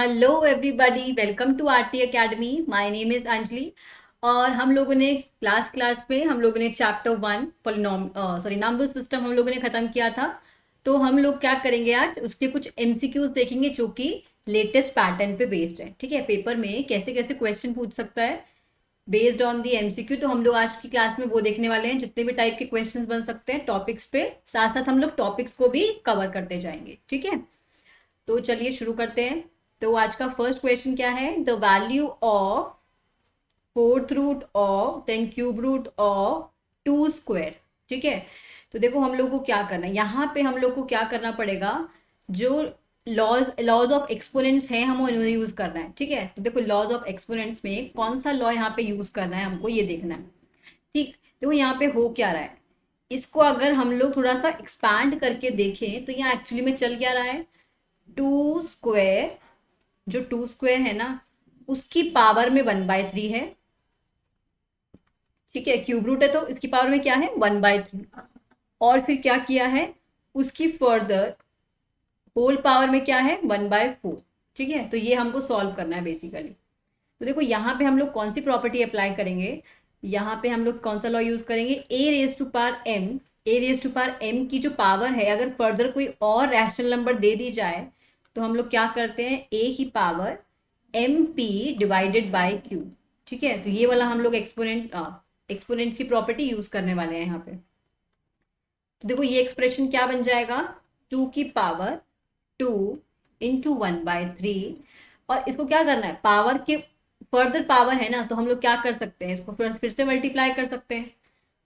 Hello everybody, welcome to RT academy. My name is Anjali. और हम लोगों ने क्लास में हम लोगों ने चैप्टर 1 पोलिनोम नंबर सिस्टम हम लोगों ने खत्म किया था। तो हम लोग क्या करेंगे, आज उसके कुछ एमसीक्यूज देखेंगे जो कि लेटेस्ट पैटर्न पे बेस्ड है। ठीक है, पेपर में कैसे कैसे क्वेश्चन पूछ सकता है बेस्ड ऑन दी एमसीक्यू। तो हम लोग आज की क्लास में वो देखने वाले हैं, जितने भी टाइप के क्वेश्चंस बन सकते हैं टॉपिक्स पे। साथ साथ हम लोग टॉपिक्स को भी कवर करते जाएंगे। ठीक है, तो चलिए शुरू करते हैं। तो आज का फर्स्ट क्वेश्चन क्या है, the value of fourth root of then cube root of 2 square. ठीक है, तो देखो हम लोग को क्या करना है, यहाँ पे हम लोग को क्या करना पड़ेगा, जो लॉज लॉज ऑफ एक्सपोनेंट्स हैं हम उन्हें यूज करना है। ठीक है, तो देखो लॉज ऑफ एक्सपोनेंट्स में कौन सा लॉ यहाँ पे यूज करना है, हमको ये देखना है। ठीक, देखो यहाँ पे हो क्या रहा है, इसको अगर हम लोग थोड़ा सा एक्सपैंड करके देखें तो यहाँ एक्चुअली में चल क्या रहा है, 2 स्क्वायर, जो 2 स्क्वायर है ना उसकी पावर में 1/3 है। ठीक है, क्यूब रूट है तो इसकी पावर में क्या है, 1/3। और फिर क्या किया है, उसकी फर्दर होल पावर में क्या है, 1/4। ठीक है, तो ये हमको सॉल्व करना है बेसिकली। तो देखो यहाँ पे हम लोग कौन सी प्रॉपर्टी अप्लाई करेंगे, यहाँ पे हम लोग कौन सा लॉ यूज करेंगे, a raise to power M. A raise to power M की जो पावर है, अगर फर्दर कोई और रैशनल नंबर दे दी जाए तो हम लोग क्या करते हैं, ए की power m p divided by q. ठीक है, तो ये वाला हम लोग एक्सपोनेंट्स की प्रॉपर्टी यूज करने वाले हैं यहाँ पे। तो देखो ये एक्सप्रेशन क्या बन जाएगा, 2 की पावर 2 इंटू 1/3। और इसको क्या करना है, पावर के फर्दर पावर है ना, तो हम लोग क्या कर सकते हैं, इसको फिर से मल्टीप्लाई कर सकते हैं।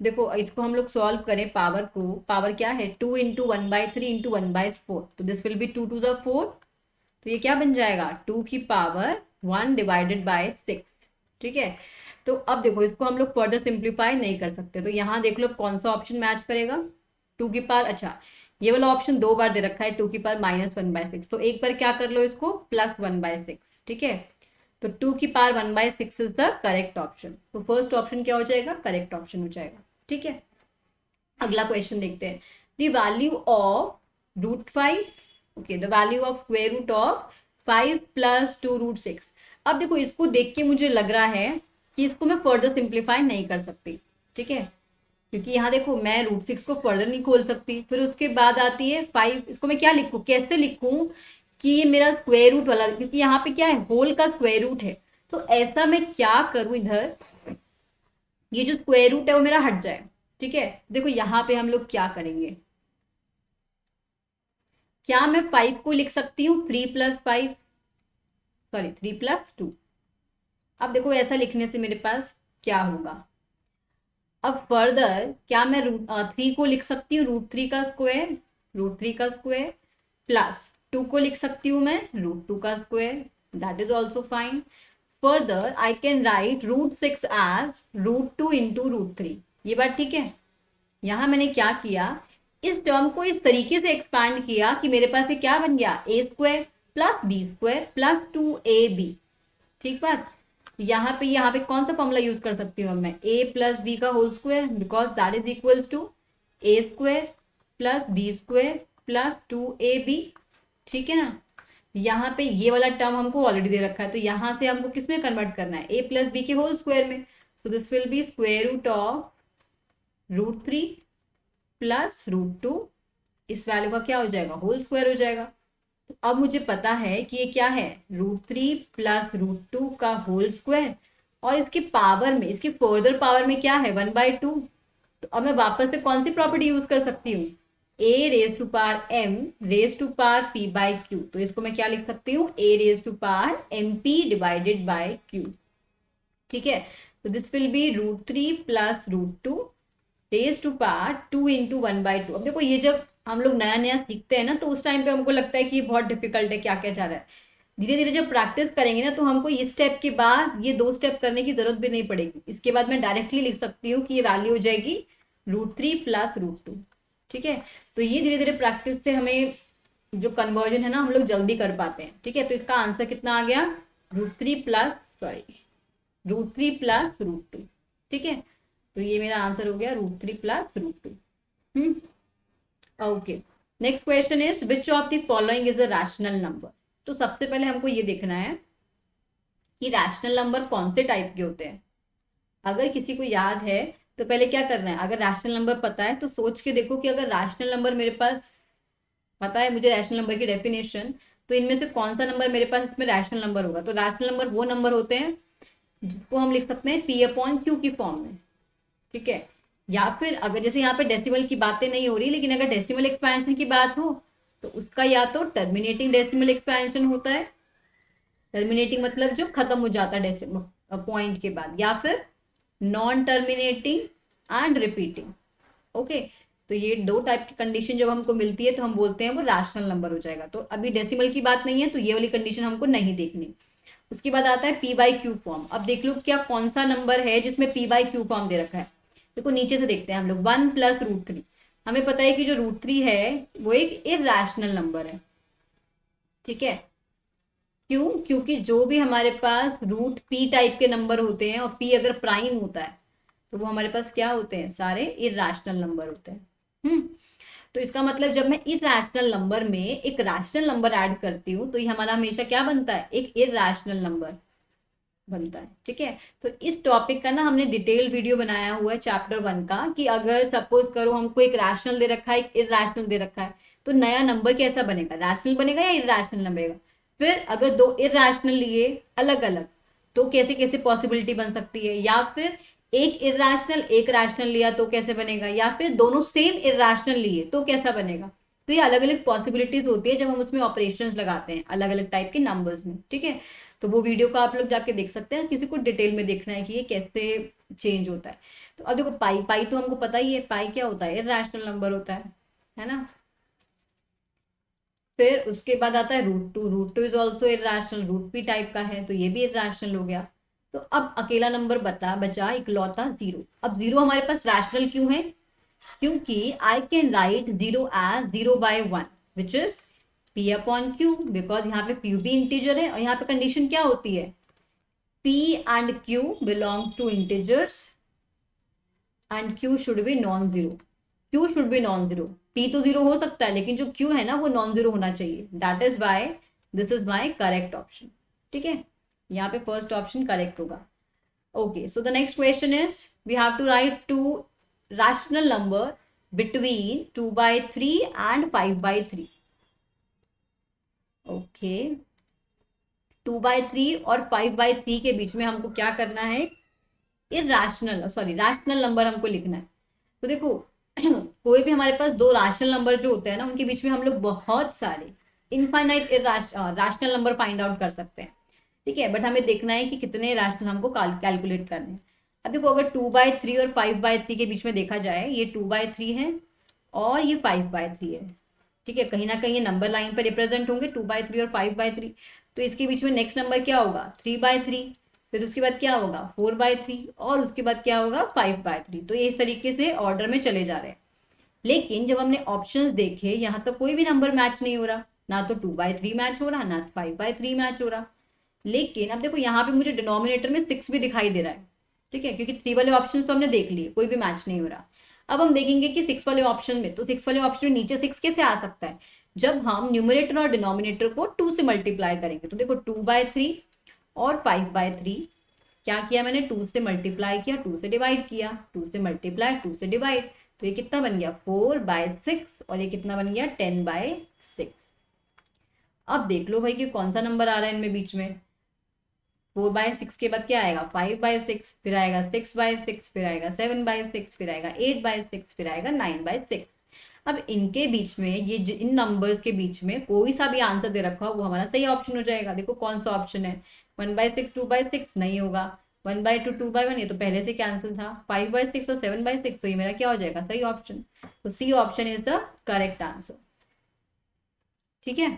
देखो इसको हम लोग सॉल्व करें, पावर को, पावर क्या है, 2 इंटू 1/3 इंटू 1/4, तो दिस विल बी 2 2 4। तो ये क्या बन जाएगा, 2 की पावर 1 डिवाइडेड बाय 6। ठीक है, तो अब देखो इसको हम लोग फर्दर सिंप्लीफाई नहीं कर सकते, तो यहाँ देख लो कौन सा ऑप्शन मैच करेगा। 2 की पावर, अच्छा ये वाला ऑप्शन 2 बार दे रखा है, 2 की पावर -1/6, तो एक बार क्या कर लो इसको +1/6। ठीक है, तो 2 की power 1/6 is the correct option. तो फर्स्ट ऑप्शन क्या हो जाएगा, करेक्ट ऑप्शन हो जाएगा। ठीक है, अगला क्वेश्चन देखते हैं, the value of √5। Okay, the value of square root of 5 + 2 √6। अब देखो इसको देख के मुझे लग रहा है कि इसको मैं फर्दर सिंप्लीफाई नहीं कर सकती। ठीक है, क्योंकि यहाँ देखो मैं √6 को फर्दर नहीं खोल सकती, फिर उसके बाद आती है 5, इसको मैं क्या लिखूँ, कैसे लिखूँ कि ये मेरा स्क्वायर रूट वाला, क्योंकि यहाँ पे क्या है, होल का स्क्वायर रूट है। तो ऐसा मैं क्या करूँ, इधर ये जो स्क्वायर रूट है वो मेरा हट जाए। ठीक है, देखो यहाँ पे हम लोग क्या करेंगे, क्या मैं 5 को लिख सकती हूँ 3 + 5, सॉरी 3 + 2। अब देखो ऐसा लिखने से मेरे पास क्या होगा, अब फर्दर क्या मैं √3 को लिख सकती हूँ √3 का स्क्वायर +2 को लिख सकती हूँ मैं √2 का square, that is also fine. Further I can write √6 as √2 into √3। ये बात ठीक है। यहाँ मैंने क्या किया, इस टर्म को इस तरीके से एक्सपांड किया कि मेरे पास ये क्या बन गया, a² + b² + 2ab। ठीक बात, यहाँ पे कौन सा फॉर्मूला यूज कर सकती हूँ मैं, a + b का whole square, because that is equals to a² + b² + 2ab। ठीक है ना, यहाँ पे ये वाला टर्म हमको ऑलरेडी दे रखा है, तो यहाँ से हमको किस में कन्वर्ट करना है, a + b के होल स्क्वायर में। So this will be square root of √3 + √2, इस वैल्यू का क्या हो जाएगा, होल स्क्वायर हो जाएगा। तो अब मुझे पता है कि ये क्या है, √3 + √2 का होल स्क्वायर, और इसके पावर में, इसके फर्दर पावर में क्या है, 1/2। तो अब मैं वापस से कौन सी प्रॉपर्टी यूज कर सकती हूँ, a raise to power m raise to power p/q। तो इसको मैं क्या लिख सकती हूँ, a raise to power mp divided by q। ठीक है, तो this will be √3 + √2 raise to power 2 into 1/2। अब देखो ये जब हम लोग नया नया सीखते हैं ना, तो उस टाइम पे हमको लगता है कि ये बहुत डिफिकल्ट है, क्या क्या जा रहा है। धीरे धीरे जब प्रैक्टिस करेंगे ना, तो हमको इस स्टेप के बाद ये 2 स्टेप करने की जरूरत भी नहीं पड़ेगी। इसके बाद मैं डायरेक्टली लिख सकती हूँ कि ये वैल्यू हो जाएगी √3 + √2। ठीक है, तो ये धीरे धीरे प्रैक्टिस से हमें जो कन्वर्जन है ना, हम लोग जल्दी कर पाते हैं। ठीक है, तो इसका आंसर कितना आ गया, √3 + √2। ठीक है, तो ये मेरा आंसर हो गया √3 + √2। Okay, next question is which of the following is a rational number. तो सबसे पहले हमको ये देखना है कि रैशनल नंबर कौन से टाइप के होते हैं। अगर किसी को याद है तो पहले क्या करना है, अगर रैशनल नंबर पता है तो सोच के देखो कि अगर रैशनल नंबर मेरे पास पता है, मुझे रैशनल नंबर की डेफिनेशन, तो इनमें से कौन सा नंबर मेरे पास इसमें रैशनल नंबर होगा। तो रैशनल नंबर वो नंबर होते हैं जिसको हम लिख सकते हैं पी अपॉन क्यू की फॉर्म में, ठीक है। या फिर अगर जैसे यहाँ पे डेसिमल की बातें नहीं हो रही, लेकिन अगर डेसिमल एक्सपेंशन की बात हो तो उसका या तो टर्मिनेटिंग डेसिमल एक्सपेंशन होता है, टर्मिनेटिंग मतलब जो खत्म हो जाता है डेसिमल पॉइंट के बाद, या फिर non terminating and repeating. Okay, तो ये दो टाइप की कंडीशन जब हमको मिलती है तो हम बोलते हैं वो रैशनल नंबर हो जाएगा। तो अभी डेसिमल की बात नहीं है तो ये वाली कंडीशन हमको नहीं देखनी। उसके बाद आता है पी बाई क्यू फॉर्म। अब देख लो क्या कौन सा नंबर है जिसमें पी बाई क्यू फॉर्म दे रखा है। देखो नीचे से देखते हैं हम लोग, 1 + √3। हमें पता है कि जो √3 है वो एक इरैशनल नंबर है, ठीक है। क्यों? क्योंकि जो भी हमारे पास रूट पी टाइप के नंबर होते हैं और पी अगर प्राइम होता है तो वो हमारे पास क्या होते हैं, सारे इरैशनल नंबर होते हैं। तो इसका मतलब जब मैं इरैशनल नंबर में एक रैशनल नंबर ऐड करती हूँ तो ये हमारा हमेशा क्या बनता है, एक इरैशनल नंबर बनता है, ठीक है। तो इस टॉपिक का ना हमने डिटेल वीडियो बनाया हुआ है चैप्टर 1 का, कि अगर सपोज करो हमको एक रैशनल दे रखा है, एक इरैशनल दे रखा है, तो नया नंबर कैसा बनेगा, रैशनल बनेगा या इरैशनल बनेगा। फिर अगर दो इरैशनल लिए अलग अलग तो कैसे कैसे पॉसिबिलिटी बन सकती है, या फिर एक इरैशनल एक रैशनल लिया तो कैसे बनेगा, या फिर दोनों सेम इरैशनल लिए तो कैसा बनेगा। तो ये अलग अलग पॉसिबिलिटीज होती है जब हम उसमें ऑपरेशंस लगाते हैं अलग अलग टाइप के नंबर्स में, ठीक है। तो वो वीडियो को आप लोग जाके देख सकते हैं, किसी को डिटेल में देखना है कि ये कैसे चेंज होता है। तो अब देखो पाई, पाई तो हमको पता ही है, पाई क्या होता है, इरैशनल नंबर होता है ना। फिर उसके बाद आता है √2। √2 is also irrational, root p type का है तो ये भी इरैशनल हो गया। तो अब अकेला नंबर बचा इकलौता 0। अब 0 हमारे पास रैशनल क्यों है, क्योंकि I can write 0 as 0/1 which is p upon q, बिकॉज यहाँ पे p भी इंटीजर है और यहाँ पे कंडीशन क्या होती है, p and q belongs to integers and q should be non zero. q should be non zero, p तो जीरो हो सकता है लेकिन जो q है ना वो नॉन जीरो होना चाहिए। That is why this is my correct option, ठीक है। यहाँ पे फर्स्ट ऑप्शन करेक्ट होगा। Okay, so the next question is we have to write two rational number between 2/3 and 5/3। Okay, 2/3 और 5/3 के बीच में हमको क्या करना है, रैशनल नंबर हमको लिखना है। तो देखो कोई भी हमारे पास दो रैशनल नंबर जो होते हैं ना उनके बीच में हम लोग बहुत सारे infinite rational number find out कर सकते हैं, ठीक है। बट हमें देखना है कि कितने रैशनल हमको कैलकुलेट करने हैं। अब देखो अगर 2/3 और 5/3 के बीच में देखा जाए, ये 2/3 है और ये 5/3 है, ठीक है। कहीं ना कहीं ये नंबर लाइन पर रिप्रेजेंट होंगे 2/3 और 5/3। तो इसके बीच में नेक्स्ट नंबर क्या होगा, 3/3। फिर उसके बाद क्या होगा, 4/3 और उसके बाद क्या होगा, 5/3। तो ये इस तरीके से ऑर्डर में चले जा रहे हैं। लेकिन जब हमने ऑप्शंस देखे यहाँ तो कोई भी नंबर मैच नहीं हो रहा, ना तो 2/3 मैच हो रहा ना 5/3 मैच हो रहा। लेकिन अब देखो यहाँ पे मुझे डिनोमिनेटर में 6 भी दिखाई दे रहा है, ठीक है, क्योंकि 3 वाले ऑप्शन तो हमने देख लिए, कोई भी मैच नहीं हो रहा। अब हम देखेंगे कि 6 वाले ऑप्शन में, तो 6 वाले ऑप्शन में नीचे 6 कैसे आ सकता है, जब हम न्यूमरेटर और डिनोमिनेटर को 2 से मल्टीप्लाई करेंगे। तो देखो 2/3 और 5/3 क्या किया मैंने, 2 से मल्टीप्लाई किया, 2 से डिवाइड किया, 2 से मल्टीप्लाई 2 से डिवाइड, तो ये कितना बन गया 4/6 और ये कितना बन गया 10/6। अब देख लो भाई कि कौन सा नंबर आ रहा है इनमें बीच में। 4/6 के बाद क्या आएगा 5/6, फिर आएगा 6/6, फिर आएगा 7/6, फिर आएगा 8/6, फिर आएगा 9/6। अब इनके बीच में ये इन नंबर्स के बीच में कोई सा भी आंसर दे रखा हो वो हमारा सही ऑप्शन हो जाएगा। देखो कौन सा ऑप्शन है, 1/6 2/6 नहीं होगा, 1/2 2/1 ये तो पहले से कैंसिल था, 5/6 और 7/6 तो ये मेरा क्या हो जाएगा सही ऑप्शन। तो C option is the correct answer, ठीक है।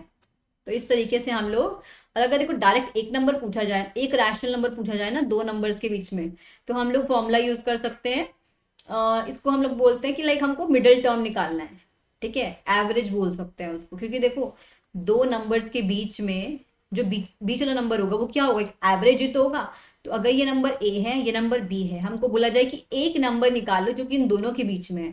तो इस तरीके से हम लोग, अगर देखो डायरेक्ट एक नंबर पूछा जाए, एक रैशनल नंबर पूछा जाए ना दो नंबर्स के बीच में, तो हम लोग फॉर्मूला यूज कर सकते हैं। इसको हम लोग बोलते हैं कि लाइक हमको मिडिल टर्म निकालना है, ठीक है, एवरेज बोल सकते हैं उसको। क्योंकि देखो दो नंबर्स के बीच में जो बीच वाला नंबर होगा वो क्या होगा, एक एवरेज ही तो होगा। तो अगर ये नंबर ए है ये नंबर बी है, हमको बोला जाए कि एक नंबर निकालो जो कि इन दोनों के बीच में है,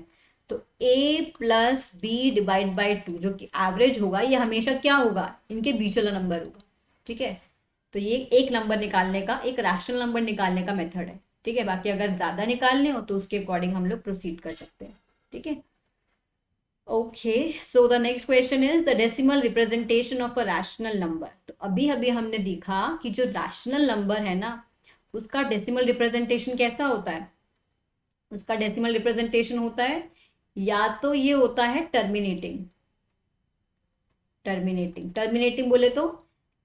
तो a plus B divide by 2 जो कि एवरेज होगा, ये हमेशा क्या होगा, इनके बीच वाला नंबर होगा। ठीक है, तो ये एक नंबर निकालने का, एक रैशनल नंबर निकालने का मेथड है। ठीक है, बाकी अगर ज़्यादा निकालने हो तो उसके अकॉर्डिंग हम लोग प्रोसीड कर सकते हैं। ठीक है, okay, so the next question is the decimal representation of a rational number. तो अभी अभी हमने देखा कि जो रैशनल नंबर है ना, उसका डेसिमल रिप्रेजेंटेशन कैसा होता है। उसका डेसिमल रिप्रेजेंटेशन होता है, या तो ये होता है टर्मिनेटिंग। टर्मिनेटिंग टर्मिनेटिंग बोले तो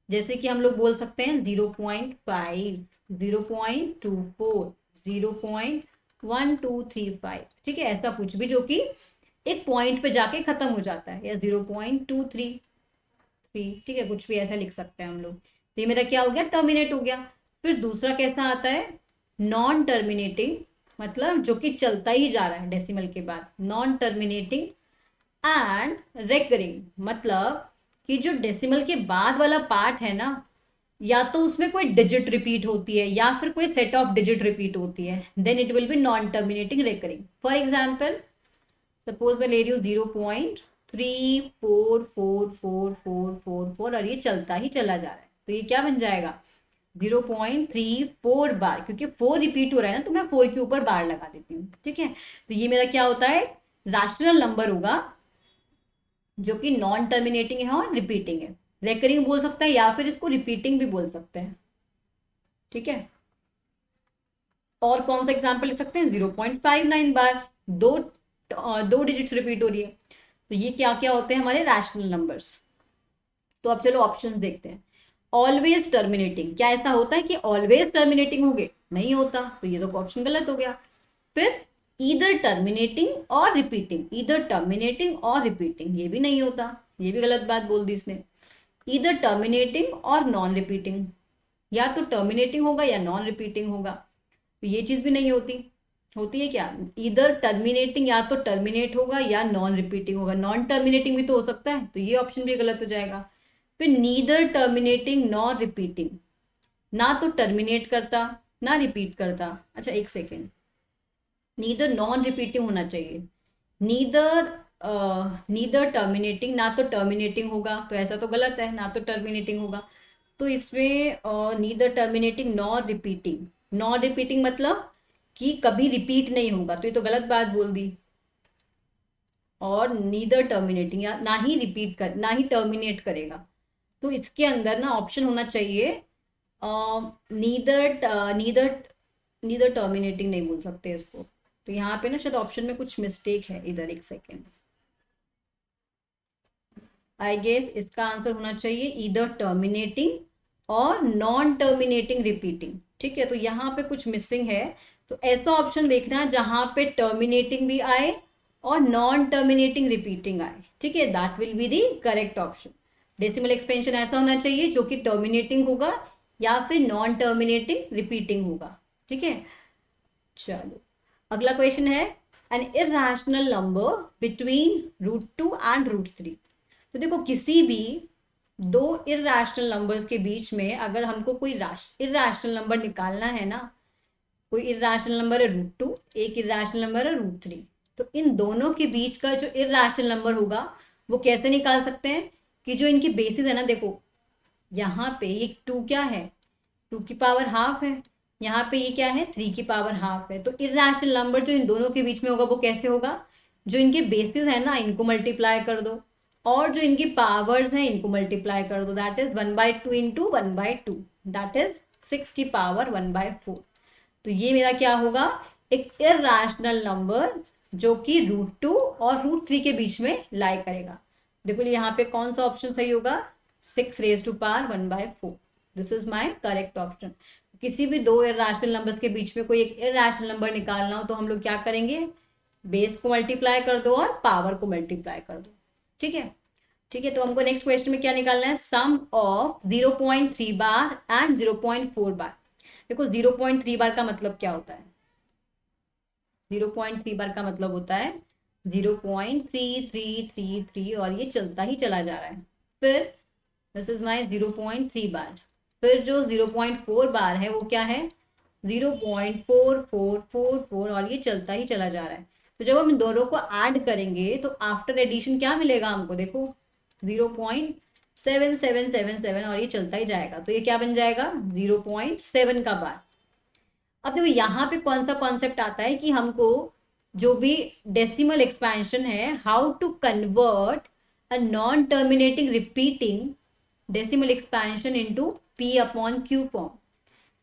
जैसे कि हम लोग बोल सकते हैं 0.5, 0.24, 0.1235। ठीक है, ऐसा कुछ भी जो कि एक पॉइंट पे जाके खत्म हो जाता है, या 0.233। ठीक है, कुछ भी ऐसा लिख सकते हैं हम लोग। तो ये मेरा क्या हो गया, टर्मिनेट हो गया। फिर दूसरा कैसा आता है, नॉन टर्मिनेटिंग, मतलब जो कि चलता ही जा रहा है डेसिमल के बाद, नॉन टर्मिनेटिंग एंड रेकरिंग, मतलब कि जो डेसिमल के बाद वाला पार्ट है ना, या तो उसमें कोई डिजिट रिपीट होती है या फिर कोई सेट ऑफ डिजिट रिपीट होती है, then it will be non terminating recurring. For example, suppose मैं ले रही हूँ 0.344444 और ये चलता ही चला जा रहा है, तो ये क्या बन जाएगा, 0.34 बार, क्योंकि 4 रिपीट हो रहा है ना, तो मैं 4 के ऊपर बार लगा देती हूँ। ठीक है, तो ये मेरा क्या होता है, रैशनल नंबर होगा जो कि नॉन टर्मिनेटिंग है और रिपीटिंग है। रेकरिंग बोल सकते हैं या फिर इसको रिपीटिंग भी बोल सकते हैं। ठीक है, और कौन सा एग्जाम्पल ले सकते हैं, 0.59 बार, दो डिजिट्स रिपीट हो रही है। तो ये क्या क्या होते हैं हमारे रैशनल नंबर्स। तो अब चलो ऑप्शंस देखते हैं। ऑलवेज टर्मिनेटिंग, क्या ऐसा होता है कि ऑलवेज टर्मिनेटिंग हो गए, नहीं होता, तो ये तो ऑप्शन गलत हो गया। फिर ईदर टर्मिनेटिंग और रिपीटिंग, ईदर टर्मिनेटिंग और रिपीटिंग, ये भी नहीं होता, ये भी गलत बात बोल दी इसने। ईदर टर्मिनेटिंग और नॉन रिपीटिंग, या तो टर्मिनेटिंग होगा या नॉन रिपीटिंग होगा, तो ये चीज भी नहीं होती। होती है क्या, इधर टर्मिनेटिंग या तो टर्मिनेट होगा या नॉन रिपीटिंग होगा, नॉन टर्मिनेटिंग भी तो हो सकता है, तो ये ऑप्शन भी गलत हो जाएगा। फिर नीदर टर्मिनेटिंग नॉर रिपीटिंग, ना तो टर्मिनेट करता ना रिपीट करता। अच्छा एक सेकेंड, नीदर नॉन रिपीटिंग होना चाहिए, नीदर नीदर टर्मिनेटिंग, ना तो टर्मिनेटिंग होगा, तो ऐसा तो गलत है, ना तो टर्मिनेटिंग होगा। तो इसमें neither terminating nor repeating, non repeating मतलब कि कभी रिपीट नहीं होगा, तो ये तो गलत बात बोल दी। और नीदर टर्मिनेटिंग, या ना ही रिपीट कर, ना ही टर्मिनेट करेगा, तो इसके अंदर ना ऑप्शन होना चाहिए नीदर नीदर नीदर टर्मिनेटिंग, नहीं बोल सकते इसको। तो यहाँ पे ना शायद ऑप्शन में कुछ मिस्टेक है इधर, एक सेकेंड, आई गेस इसका आंसर होना चाहिए ईदर टर्मिनेटिंग और नॉन टर्मिनेटिंग रिपीटिंग। ठीक है, तो यहाँ पे कुछ मिसिंग है, तो ऐसा ऑप्शन देखना है जहाँ पे टर्मिनेटिंग भी आए और नॉन टर्मिनेटिंग रिपीटिंग आए। ठीक है, that will be the correct option. Decimal expansion ऐसा होना चाहिए जो कि टर्मिनेटिंग होगा या फिर नॉन टर्मिनेटिंग रिपीटिंग होगा। ठीक है, चलो अगला क्वेश्चन है, an irrational number between √2 and √3। तो देखो किसी भी दो इरैशनल नंबर्स के बीच में अगर हमको कोई इरैशनल नंबर निकालना है ना, कोई इरैशनल नंबर है √2, एक इरैशनल नंबर है √3, तो इन दोनों के बीच का जो इरैशनल नंबर होगा वो कैसे निकाल सकते हैं, कि जो इनकी बेसिस है ना, देखो यहाँ पे ये 2 क्या है, 2 की पावर हाफ है, यहाँ पे ये क्या है, 3 की पावर हाफ है। तो इरैशनल नंबर जो इन दोनों के बीच में होगा वो कैसे होगा, जो इनके बेसिस है ना इनको मल्टीप्लाई कर दो, और जो इनकी पावर्स हैं इनको मल्टीप्लाई कर दो, that is 1/2 into 1/2, that is 6 की पावर 1/4। तो ये मेरा क्या होगा, एक इरैशनल नंबर जो कि √2 और √3 के बीच में लाई करेगा। देखो यहाँ पे कौन सा ऑप्शन सही होगा, 6⁻1/4, this is my correct option. किसी भी दो इरैशनल नंबर्स के बीच में कोई एक इरैशनल नंबर निकालना हो तो हम लोग क्या करेंगे, बेस को मल्टीप्लाई कर दो और पावर को मल्टीप्लाई कर दो। ठीक है, ठीक है, तो हमको नेक्स्ट क्वेश्चन में क्या निकालना है, सम ऑफ 0.3 बार एंड 0.4 बार। देखो 0.3 बार का मतलब क्या होता है, 0.3 बार का मतलब होता है 0.3333 और ये चलता ही चला जा रहा है। फिर दिस इज माई 0.3 बार, फिर जो 0.4 बार है वो क्या है, 0.4444 और ये चलता ही चला जा रहा है। तो जब हम इन दोनों को ऐड करेंगे तो आफ्टर एडिशन क्या मिलेगा हमको, देखो 0.7777 और ये चलता ही जाएगा, तो ये क्या बन जाएगा 0.7 का बार। अब देखो यहाँ पे कौन सा कॉन्सेप्ट आता है कि हमको जो भी डेसिमल एक्सपेंशन है, how to convert a non terminating repeating decimal expansion into p upon q form.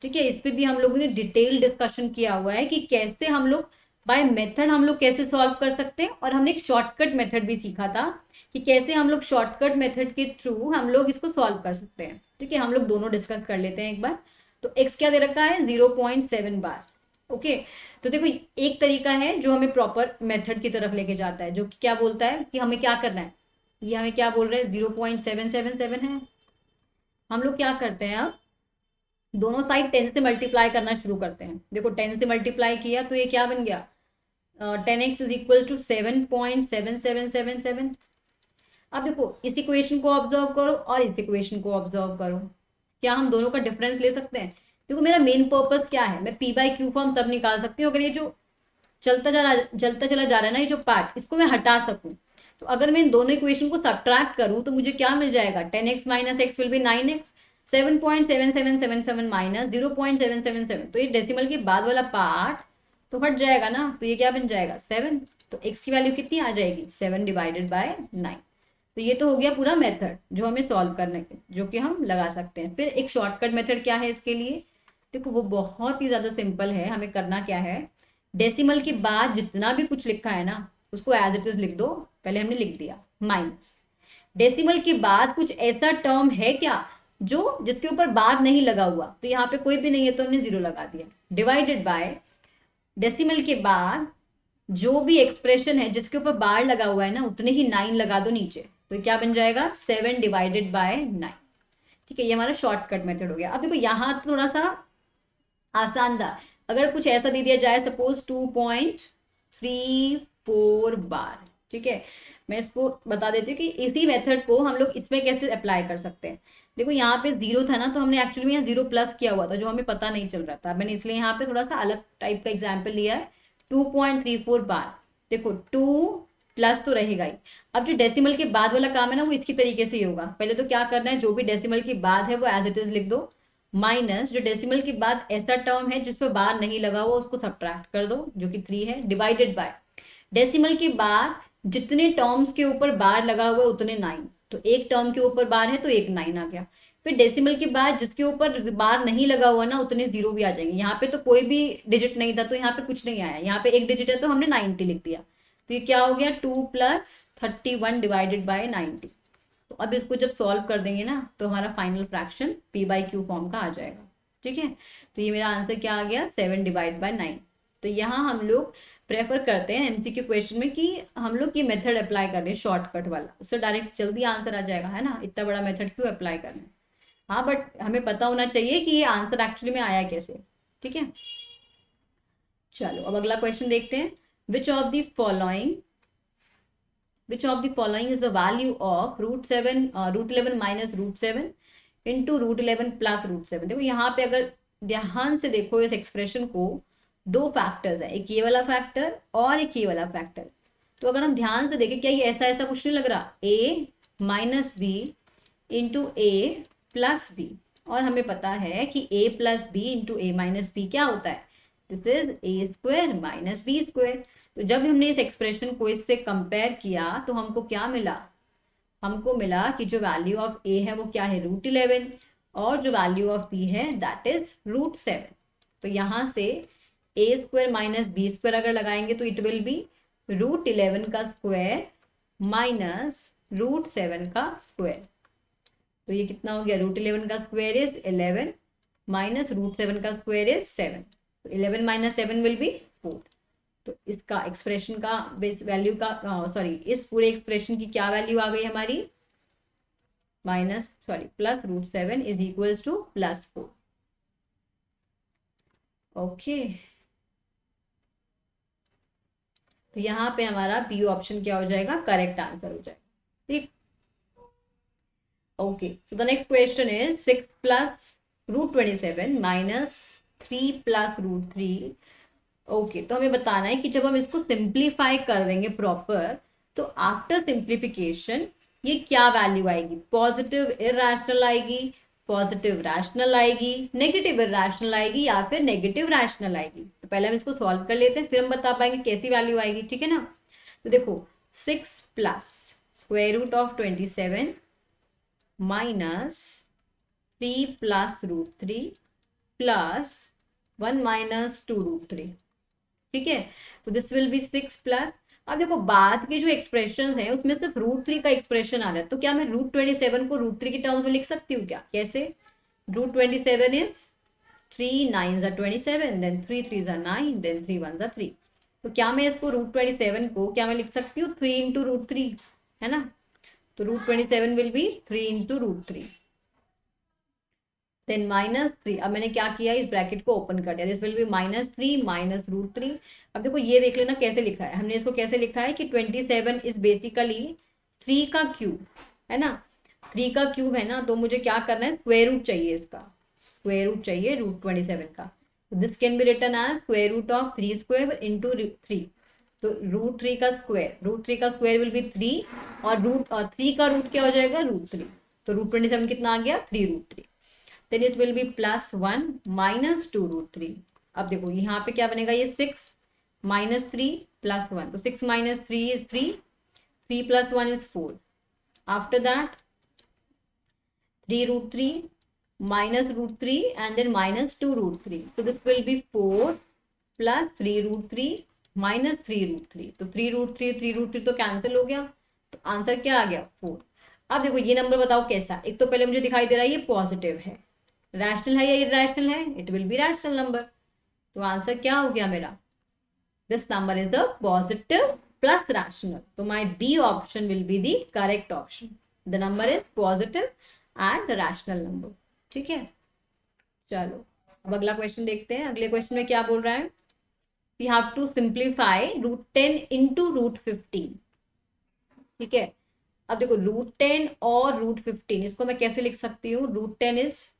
ठीक है, इस पे भी हम लोगों ने डिटेल डिस्कशन किया हुआ है कि कैसे हम लोग बाय मेथड हम लोग कैसे सॉल्व कर सकते हैं, और हमने एक शॉर्टकट मेथड भी सीखा था कि कैसे हम लोग शॉर्टकट मेथड के थ्रू हम लोग इसको सॉल्व कर सकते हैं। ठीक है, हम लोग दोनों डिस्कस कर लेते हैं एक बार। तो x क्या दे रखा है 0.7 बार। ओके, तो देखो एक तरीका है जो हमें प्रॉपर मेथड की तरफ लेके जाता है, जो कि क्या बोलता है कि हमें क्या करना है, ये हमें क्या बोल रहे हैं 0.777 है। हम लोग क्या करते हैं, अब दोनों साइड 10 से मल्टीप्लाई करना शुरू करते हैं। देखो 10 से मल्टीप्लाई किया तो ये क्या बन गया 10x इज इक्वल टू 7.7777। अब देखो इस इक्वेशन को ऑब्जर्व करो और इस इक्वेशन को ऑब्जर्व करो, क्या हम दोनों का डिफरेंस ले सकते हैं। देखो मेरा मेन पर्पस क्या है, मैं p बाई क्यू फॉर्म तब निकाल सकती हूँ अगर ये जो चलता चला जा रहा है ना, ये जो पार्ट, इसको मैं हटा सकूं। तो अगर मैं इन दोनों इक्वेशन को सब्ट्रैक्ट करूं तो मुझे क्या मिल जाएगा 10x minus x will be 9x, 7.7777 minus 0.777, तो ये डेसिमल के बाद वाला पार्ट तो हट जाएगा ना, तो ये क्या बन जाएगा 7। तो x की वैल्यू कितनी आ जाएगी 7 डिवाइडेड बाय 9। तो ये तो हो गया पूरा मेथड जो हमें सॉल्व करने के, जो कि हम लगा सकते हैं। फिर एक शॉर्टकट मेथड क्या है इसके लिए, देखो वो बहुत ही ज्यादा सिंपल है। हमें करना क्या है, डेसिमल के बाद जितना भी कुछ लिखा है ना उसको एज इट इज लिख दो। पहले हमने लिख दिया माइनस, डेसिमल के बाद कुछ ऐसा टर्म है क्या जो जिसके ऊपर बार नहीं लगा हुआ, तो यहाँ पे कोई भी नहीं है तो हमने 0 लगा दिया, डिवाइडेड बाय डेसिमल के बाद जो भी एक्सप्रेशन है जिसके ऊपर बार लगा हुआ है ना उतने ही 9 लगा दो नीचे, तो क्या बन जाएगा 7 डिवाइडेड बाय 9। ठीक है, ये हमारा शॉर्टकट मेथड हो गया। अब देखो यहाँ थोड़ा सा आसान था, अगर कुछ ऐसा दे दिया जाए सपोज 2.34 बार। ठीक है, मैं इसको बता देती हूँ कि इसी मेथड को हम लोग इसमें कैसे अप्लाई कर सकते हैं। देखो यहाँ पे 0 था ना, तो हमने एक्चुअली में यहाँ 0 प्लस किया हुआ था जो हमें पता नहीं चल रहा था, मैंने इसलिए यहाँ पे थोड़ा सा अलग टाइप का एग्जाम्पल लिया है 2.34 बार। देखो 2 प्लस तो रहेगा ही। अब जो डेसिमल के बाद वाला काम है ना वो इसकी तरीके से ही होगा। पहले तो क्या करना है, जो भी डेसिमल के बाद है वो एज इट इज लिख दो, माइनस जो डेसिमल के बाद ऐसा टर्म है जिसपे बार नहीं लगा हुआ उसको सब्ट्रैक्ट कर दो जो कि 3 है, डिवाइडेड बाय डेसिमल के बाद जितने टर्म्स के ऊपर बार लगा हुआ है उतने 9, तो एक टर्म के ऊपर बार है तो एक 9 आ गया। फिर डेसिमल के बाद जिसके ऊपर बार नहीं लगा हुआ ना उतने 0 भी आ जाएंगे। यहाँ पे तो कोई भी डिजिट नहीं था तो यहाँ पे कुछ नहीं आया, यहाँ पे एक डिजिट है तो हमने 90 लिख दिया, तो ये क्या हो गया 2 प्लस 31 डिवाइडेड बाय 90। तो अब इसको जब सॉल्व कर देंगे ना तो हमारा final fraction p by Q form का आ जाएगा। ठीक है, तो ये मेरा आंसर क्या आ गया 7 डिवाइड बाय 9। तो यहाँ हम लोग प्रेफर करते हैं एमसीक्यू क्वेश्चन में कि हम लोग ये मेथड अप्लाई कर रहे हैं शॉर्टकट वाला, उससे डायरेक्ट जल्दी आंसर आ जाएगा, है ना, इतना बड़ा मेथड क्यों अप्लाई करना है। हाँ बट हमें पता होना चाहिए कि ये आंसर एक्चुअली में आया कैसे। ठीक है, चलो अब अगला क्वेश्चन देखते हैं। Which of the following is the value of root 11 minus root 7 into root 11 plus root 7। देखो यहाँ पे अगर ध्यान से देखो इस एक्सप्रेशन को, दो फैक्टर्स है, एक ये वाला फैक्टर और एक ये वाला फैक्टर। तो अगर हम ध्यान से देखें क्या ये ऐसा ऐसा कुछ नहीं लग रहा, a minus B into A plus B, और हमें पता है कि a plus B into A minus B क्या होता है, this is A square minus B square. तो जब हमने इस एक्सप्रेशन को इससे कंपेयर किया तो हमको क्या मिला, हमको मिला कि जो वैल्यू ऑफ a है वो क्या है √11 और जो वैल्यू ऑफ b है दैट इज √7। तो यहाँ से a square minus B square अगर लगाएंगे तो इट विल बी √11 का स्क्वायर माइनस √7 का स्क्वायर। तो ये कितना हो गया, √11 का स्क्वायर इज 11 माइनस √7 का स्क्वायर इज 7, तो 11 माइनस 7 विल बी 4। तो इसका एक्सप्रेशन का बेस वैल्यू का इस पूरे एक्सप्रेशन की क्या वैल्यू आ गई हमारी, plus √7 is equals to +4। Okay, तो यहाँ पे हमारा बी ऑप्शन क्या हो जाएगा, करेक्ट आंसर हो जाएगा। ठीक, okay, so the next question is 6 plus √27 minus 3 plus √3 okay, तो हमें बताना है कि जब हम इसको सिंप्लीफाई कर देंगे प्रॉपर, तो आफ्टर सिंप्लीफिकेशन ये क्या वैल्यू आएगी? पॉजिटिव इरैशनल आएगी, पॉजिटिव रैशनल आएगी, नेगेटिव इरैशनल आएगी, या फिर नेगेटिव रैशनल आएगी? तो पहले हम इसको सॉल्व कर लेते हैं, फिर हम बता पाएंगे कैसी वैल्यू आएगी, ठीक है ना। तो देखो 6 plus square root of 27 minus 3 plus root 3 plus 1 minus 2 root 3, ठीक है। तो दिस विल बी 6 प्लस, अब देखो बाद के जो एक्सप्रेशन है उसमें सिर्फ रूट 3 का एक्सप्रेशन आ रहा है, तो क्या मैं रूट 27 को रूट 3 की टर्म्स में लिख सकती हूँ क्या? कैसे? Root 27 is 3 9 are 27, then 3 3 are 9, then 3 1 are 3। तो क्या मैं इसको रूट 27 को क्या मैं लिख सकती हूँ 3 इंटू रूट 3, है ना। तो root 27 will be 3 into root 3, then -3। अब मैंने क्या किया, इस ब्रैकेट को ओपन कर दिया, this will be -3 minus root 3। अब देखो ये देख लेना कैसे लिखा है, हमने इसको कैसे लिखा है कि 27 इज बेसिकली 3 का क्यूब, है ना। 3 का क्यूब है ना, तो मुझे क्या करना है, स्क्वायर रूट चाहिए इसका, स्क्वायर रूट चाहिए रूट 27 का। This can be written as square root of 3 square into 3। तो रूट 3 का स्क्वायर, रूट 3 का स्क्वायर विल बी 3, और रूट 3 का रूट क्या हो जाएगा, रूट 3। तो रूट 27 कितना आ गया, 3 root 3। Then it will be +1 minus 2 root 3। अब देखो यहाँ पे क्या बनेगा, ये 6 माइनस 3 प्लस 1, तो 6 minus 3 is 3, 3 plus 1 is 4। After that 3 root 3 minus root 3 and then minus 2 root 3. So this will be 4 plus 3 root 3 minus 3 root 3. तो 3 root 3 3 root 3 तो कैंसिल हो गया, तो आंसर क्या आ गया, 4। अब देखो ये नंबर बताओ कैसा, एक तो पहले मुझे दिखाई दे रहा है ये पॉजिटिव है, रैशनल है या इरैशनल है, it will be rational number. तो आंसर क्या हो गया मेरा, this number is a positive plus rational. तो my B option will be the correct option, the number is positive and rational number, ठीक है। चलो अब अगला क्वेश्चन देखते हैं, अगले क्वेश्चन में क्या बोल रहा है, we have to simplify root 10 into root 15, ठीक है। अब देखो रूट 10 और रूट 15 इसको मैं कैसे लिख सकती हूँ, रूट 10 इज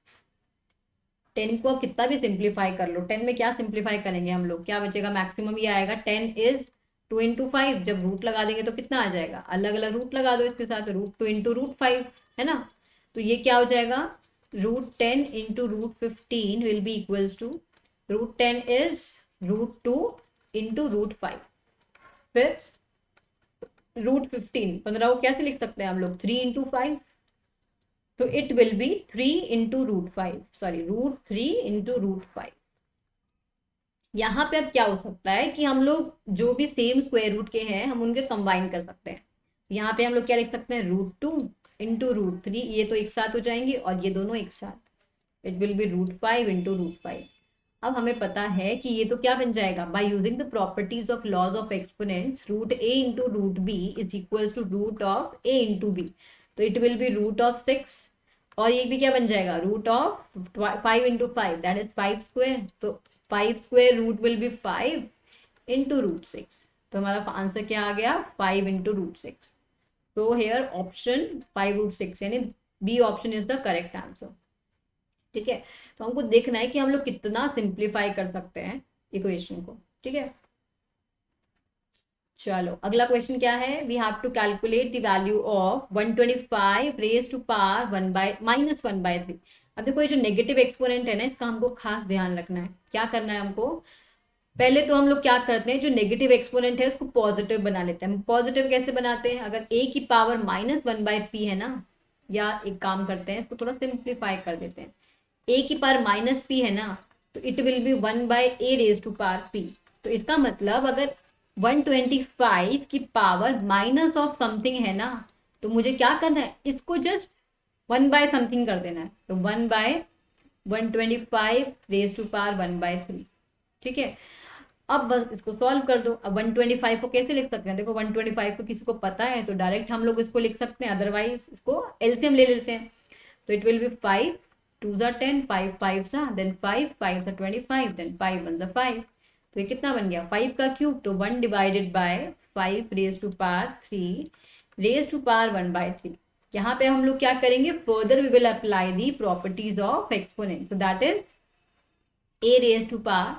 10 को कितना भी सिंप्लीफाई कर लो, 10 में क्या सिंप्लीफाई करेंगे हम लोग, क्या बचेगा, मैक्सिमम ये आएगा, 10 इज 2 इंटू 5, जब रूट लगा देंगे तो कितना आ जाएगा, अलग अलग रूट लगा दो इसके साथ, रूट 2 इंटू रूट 5, है ना। तो ये क्या हो जाएगा, root 10 into root 15 will be equals to, root 10 is root 2 into root 5, फिर रूट 15 को कैसे लिख सकते हैं हम लोग, 3 इंटू 5, तो it will be 3 into root 5, sorry root 3 into root 5। यहाँ पे अब क्या हो सकता है कि हम लोग जो भी सेम स्क्वायर रूट के हैं हम उनके कंबाइन कर सकते हैं। यहाँ पे हम लोग क्या लिख सकते हैं, रूट 2 इंटू रूट 3, ये तो एक साथ हो जाएंगे और ये दोनों एक साथ, it will be root 5 into root 5। अब हमें पता है कि ये तो क्या बन जाएगा, by using the properties of laws of exponents, root a into root b is equals to root of a into b, तो it will be root of 6, और ये भी क्या बन जाएगा, root of 5 into 5 that is 5 square, तो 5 square root will be 5 into root 6। तो हमारा आंसर क्या आ गया, 5 इंटू रूट 6। तो हेयर ऑप्शन 5 रूट 6 यानी B option is the correct answer, ठीक है। तो हमको देखना है कि हम लोग कितना सिंप्लीफाई कर सकते हैं इक्वेशन को, ठीक है। चलो अगला क्वेश्चन क्या है, we have to calculate the value of 125 raise to power -1/3। अब देखो ये जो नेगेटिव एक्सपोनेंट है ना, इसका हमको खास ध्यान रखना है, क्या करना है हमको, पहले तो हम लोग क्या करते हैं, जो नेगेटिव एक्सपोनेंट है उसको पॉजिटिव बना लेते हैं। पॉजिटिव कैसे बनाते हैं, अगर a की पावर -1/p है ना, या एक काम करते हैं इसको थोड़ा सिंप्लीफाई कर देते हैं, a की पावर -p है ना, तो it will be 1/a raise to power p। तो इसका मतलब अगर 125 की पावर माइनस ऑफ समथिंग है ना, तो मुझे क्या करना है, इसको जस्ट 1 बाय समथिंग कर देना है, तो 1/125 रेज टू पावर 1/3, ठीक है। अब बस इसको सॉल्व कर दो। अब 125 को कैसे लिख सकते हैं, देखो 125 को किसी को पता है तो डायरेक्ट हम लोग इसको लिख सकते हैं, अदरवाइज इसको एलसीएम ले लेते हैं। तो it will be 5 2 are 10, 5 5 then 5 5 25, then 5 1 5। तो ये कितना बन गया, 5 का क्यूब, तो 1 divided by 5 raise to power 3 raise to power 1/3। यहाँ पे हम लोग क्या करेंगे, further we will apply the properties of exponent, so that is a raise to power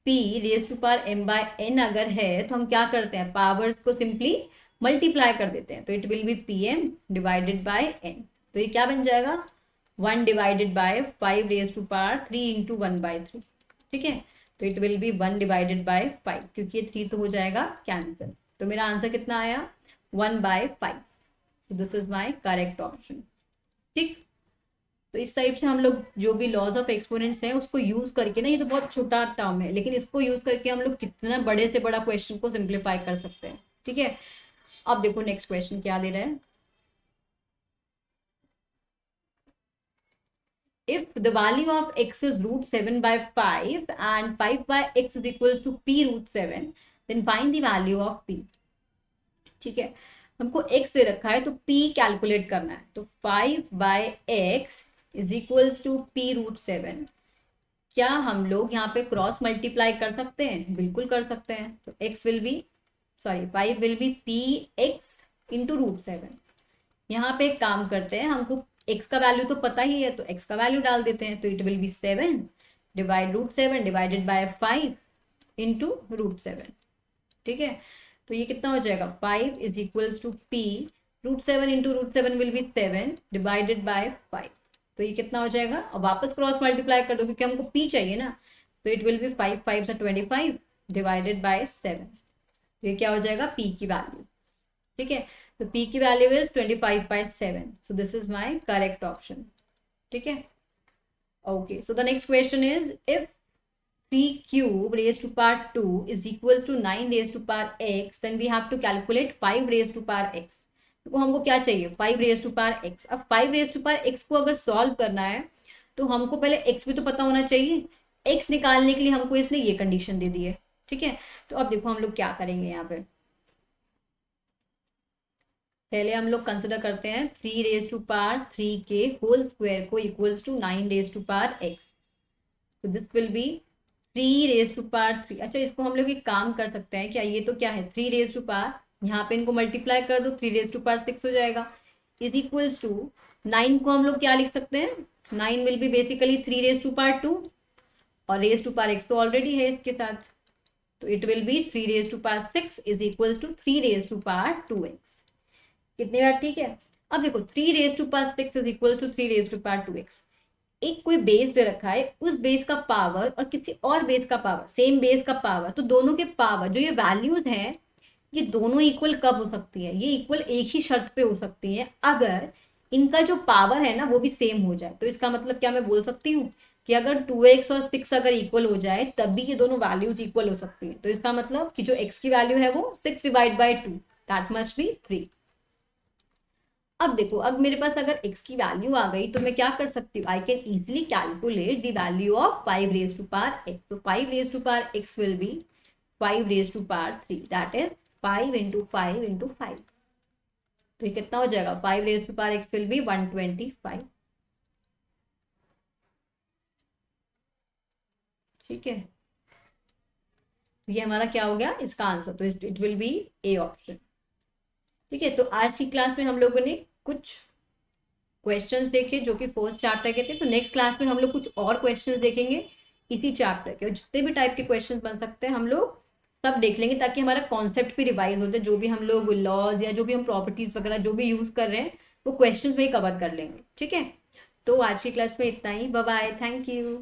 p raise to power m by n अगर है तो हम क्या करते हैं, पावर्स को सिंपली मल्टीप्लाई कर देते हैं, तो it will be pm divided by n। तो ये क्या बन जाएगा, 1 divided by 5 raise to power 3 into 1/3। ठीक है, तो it will be 1 divided by 5, क्योंकि ये 3 तो हो जाएगा कैंसिल। तो मेरा आंसर कितना आया, 1/5। So this is my correct option. ठीक, तो इस टाइप से हम लोग जो भी लॉज ऑफ एक्सपोनेंट्स हैं उसको यूज करके ना, ये तो बहुत छोटा टर्म है लेकिन इसको यूज करके हम लोग कितना बड़े से बड़ा क्वेश्चन को सिंप्लीफाई कर सकते हैं। ठीक है, अब देखो नेक्स्ट क्वेश्चन क्या दे रहा है। If the value of x is root 7/5 and 5/x is equals to p root 7, then find the value of p। ठीक है, हमको x दे रखा है तो p कैलकुलेट करना है, तो 5/x is equals to p root 7। क्या हम लोग यहाँ पे क्रॉस मल्टीप्लाई कर सकते हैं, बिल्कुल कर सकते हैं। तो x will be 5 will be px into root 7। यहाँ पे एक काम करते हैं, हमको x का वैल्यू तो पता ही है तो x का वैल्यू डाल देते हैं, तो it will B 7 divide root 7 divided by 5 into root 7। ठीक है, तो ये कितना हो जाएगा, 5 is equals to p root 7 into root 7 be B 7 divided by 5। तो ये कितना हो जाएगा, और वापस क्रॉस मल्टीप्लाई कर दो क्योंकि हमको p चाहिए ना, तो इट विल बी 5 5 से 25 डिवाइडेड बाय 7। तो ये क्या हो जाएगा, p की वैल्यू। ठीक है, तो p की value is 25/7। So this is my correct option. ठीक है, okay, so the next question is if 3 cube raised to power 2 is equals to 9 raised to power x, then we have to calculate 5 raised to power x। तो हमको क्या चाहिए, 5 raised to power x। अब 5 raised to power x को अगर solve करना है तो हमको पहले x भी तो पता होना चाहिए। x निकालने के लिए हमको इसने ये कंडीशन दे दी है। ठीक है, तो अब देखो हम लोग क्या करेंगे यहाँ पे। पहले हम लोग कंसिडर करते हैं 3 रेज टू पावर 3 के होल स्क्वायर को equals to 9 raise to power x। तो this will be 3 raise to power 3। अच्छा, इसको हम लोग एक काम कर सकते हैं क्या, ये तो क्या है 3 रेज टू पावर, यहाँ पे इनको मल्टीप्लाई कर दो, 3 रेज टू पावर 6 हो जाएगा, इज इक्वल्स टू 9 को हम लोग क्या लिख सकते हैं, 9 will be basically 3 raise to power 2 और रेज टू पावर x तो ऑलरेडी है इसके साथ, तो it will be 3 raise to power 6 is equals to 3 raise to power 2x। कितनी बार, ठीक है। अब देखो 3 raise to power 6 is equals to 3 raise to power 2x। एक कोई बेस दे रखा है, उस बेस का पावर और किसी और बेस का पावर, सेम बेस का पावर, तो दोनों के पावर जो ये वैल्यूज हैं ये दोनों इक्वल कब हो सकती है, ये इक्वल एक ही शर्त पे हो सकती है अगर इनका जो पावर है ना वो भी सेम हो जाए। तो इसका मतलब क्या मैं बोल सकती हूँ कि अगर 2x और 6 अगर इक्वल हो जाए तब भी ये दोनों वैल्यूज इक्वल हो सकती है। तो इसका मतलब कि जो x की वैल्यू है वो 6 divide by 2 that must be 3। अब देखो, अब मेरे पास अगर x की वैल्यू आ गई तो मैं क्या कर सकती हूँ, I can easily calculate the value of 5 raise to power x। तो 5 raise to power x will be 5 raise to power 3 that is 5 into 5 into 5। तो ये कितना हो जाएगा, 5 raise to power x will be 125। ठीक है, ये हमारा क्या हो गया इसका आंसर, तो it will B A option. ठीक है, तो आज की क्लास में हम लोगों ने कुछ क्वेश्चंस देखे जो कि फर्स्ट चैप्टर के थे। तो नेक्स्ट क्लास में हम लोग कुछ और क्वेश्चंस देखेंगे इसी चैप्टर के, और जितने भी टाइप के क्वेश्चंस बन सकते हैं हम लोग सब देख लेंगे ताकि हमारा कॉन्सेप्ट भी रिवाइज हो जाए। जो भी हम लोग लॉज या जो भी हम प्रॉपर्टीज वगैरह जो भी यूज कर रहे हैं वो क्वेश्चंस में ही कवर कर लेंगे। ठीक है, तो आज की क्लास में इतना ही, बाय बाय, थैंक यू।